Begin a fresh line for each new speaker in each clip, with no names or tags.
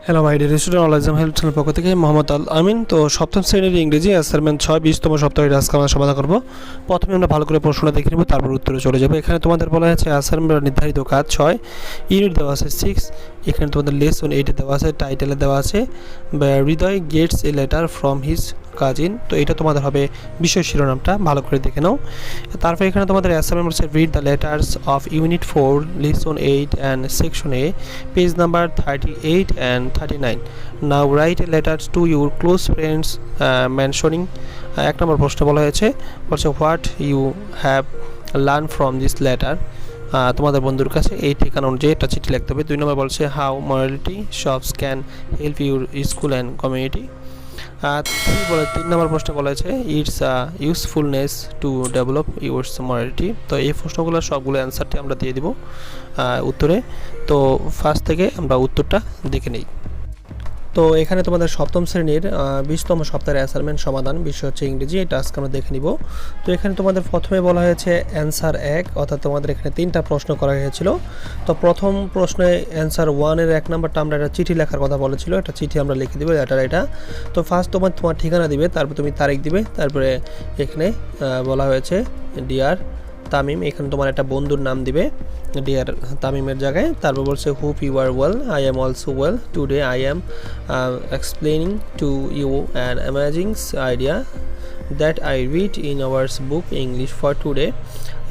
Hello my dear student, all exam help channel পক্ষ থেকে মোহাম্মদ আল আমিন। তো সপ্তম শ্রেণীর ইংরেজি অ্যাসাইনমেন্ট 6 20তম সপ্তাহের আজকে আমরা সমাধান করব। প্রথমে আমরা ভালো করে প্রশ্নটা দেখে নেব, তারপর উত্তরে চলে যাব। এখানে তোমাদের বলা আছে অ্যাসাইনমেন্ট নির্ধারিত কাজ 6, ইউনিট দেওয়া আছে 6। এখানে তোমাদের লেসন 8 দেওয়া আছে, টাইটেলে দেওয়া আছে Hriday Gates a letter from his cousin. তো এটা তোমাদের হবে বিষয় শিরোনামটা, ভালো করে দেখে নাও। তারপর এখানে তোমাদের অ্যাসাইনমেন্ট হচ্ছে read the letters of unit 4 lesson 8 and section A, page number 38 and 39. Now write a letter to your close friends mentioning এক নম্বর প্রশ্ন বলা হয়েছে, বলছে what you have learn from this letter. তোমাদের বন্ধুর কাছে এই ঠিকানা অনুযায়ী একটা চিঠি লিখতে হবে। 2 নম্বর বলছে how morality shops can help your school and community. 3 নম্বর প্রশ্ন বলা হয়েছে its usefulness to develop yours morality. তো এই প্রশ্নগুলোর সবগুলো অ্যান্সারটি আমরা দিয়ে দিব উত্তরে। তো ফার্স্ট থেকে আমরা উত্তরটা দেখে নিই। তো এখানে তোমাদের সপ্তম শ্রেণীর 20তম সপ্তাহের অ্যাসাইনমেন্ট সমাধান, বিষয় হচ্ছে ইংরেজি। এটা আজকে আমরা দেখে নিব। তো এখানে তোমাদের প্রথমে বলা হয়েছে অ্যান্সার 1, অর্থাৎ তোমাদের এখানে 3টা প্রশ্ন করা হয়েছিল। তো প্রথম প্রশ্নে অ্যান্সার 1-এর 1 নম্বরটা আমরা একটা চিঠি লেখার কথা বলেছিল, একটা চিঠি আমরা লিখে দিব লেটার এটা। তো ফার্স্ট তোমার ঠিকানা দিবে, তারপর তুমি তারিখ দিবে, তারপরে এখানে বলা হয়েছে ডিয়ার তামিম, এখানে তোমার একটা বন্ধুর নাম দিবে ডিয়ার তামিমের জায়গায়। তারপর বলছে hope you are well, I am also well, today I am explaining to you an amazing idea that I read in ours book English for today.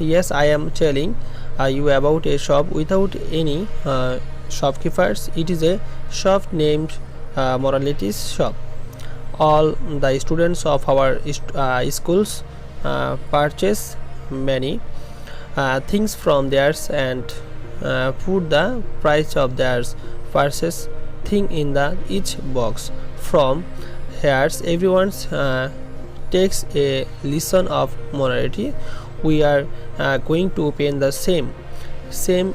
Yes I am telling you about a shop without any shopkeepers. It is a shop named Morality's Shop. All the students of our schools purchase many things from theirs and put the price of their purchase thing in the each box. From here everyone takes a lesson of morality. We are going to open the same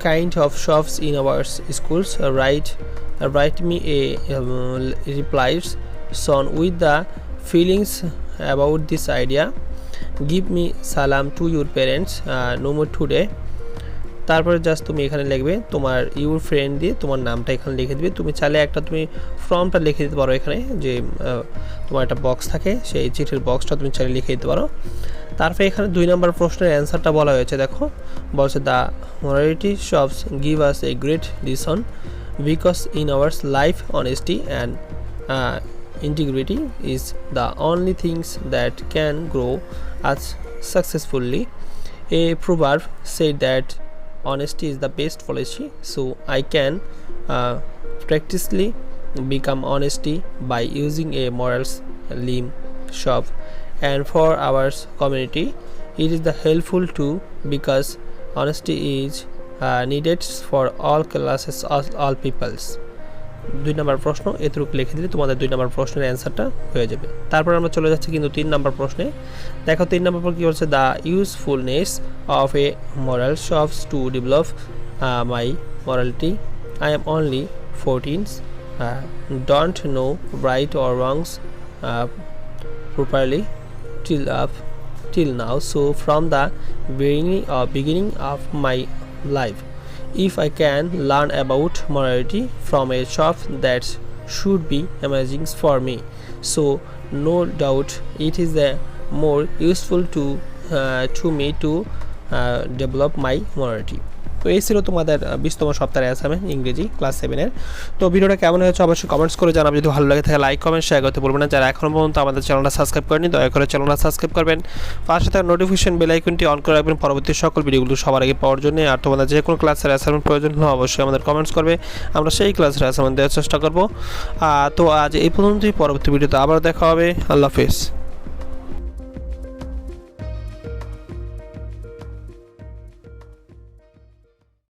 kind of shops in our schools. Write me a replies soon with the feelings about this idea. Give me salam to your parents no more today. তারপরে just তুমি এখানে লিখবে তোমার your friend দিয়ে তোমার নামটা এখানে লিখে দিবে। তুমি চাইলে একটা তুমি ফর্মটা লিখে দিতে পারো, এখানে যে তোমার একটা বক্স থাকে সেই চিঠির বক্সটা তুমি চাইলে লিখে দিতে পারো। তারপরে এখানে 2 নম্বর প্রশ্নের অ্যান্সারটা বলা হয়েছে, দেখো বলছে the morality shops give us a great lesson because in our life honesty and integrity is the only things that can grow us successfully. A proverb said that honesty is the best policy, so I can practically become honesty by using a morals limb shop. And for our community it is the helpful too because honesty is needed for all classes, all peoples. 2 নম্বর প্রশ্ন এতটুকু লিখে দিলে তোমাদের 2 নম্বর প্রশ্নের অ্যান্সারটা হয়ে যাবে। তারপর আমরা চলে যাচ্ছি কিন্তু 3 নম্বর প্রশ্নে। দেখো 3 নম্বর কি বলছে the usefulness of a moral shops to develop my morality. I am only 14, don't know right or রংস properly till now, so from the beginning of my life if I can learn about morality from a shop that should be amazing for me, so no doubt it is more useful to me to develop my morality. তো এই ছিল তোমাদের 20তম সপ্তাহের assignment ইংরেজি class 7-এর। তো ভিডিওটা কেমন হয়েছে অবশ্যই কমেন্টস করে জানাবে। যদি ভালো লাগে তাহলে লাইক কমেন্ট শেয়ার করতে ভুলবেন না। যারা এখনও পর্যন্ত আমাদের চ্যানেলটা সাবস্ক্রাইব করেনি দয়া করে চ্যানেলটা সাবস্ক্রাইব করবেন, পাশে থাকা নোটিফিকেশন বেল আইকনটি অন করে রাখবেন পরবর্তী সকল ভিডিওগুলো সবার আগে পাওয়ার জন্য। আর তোমাদের যে কোনো ক্লাসের অ্যাসাইনমেন্ট প্রয়োজন হলে অবশ্যই আমাদের কমেন্টস করবে, আমরা সেই ক্লাসের অ্যাসাইনমেন্ট দেওয়ার চেষ্টা করব। তো আজ এই পর্যন্তই, পরবর্তী ভিডিওতে আবার দেখা হবে। আল্লাহ হাফেজ।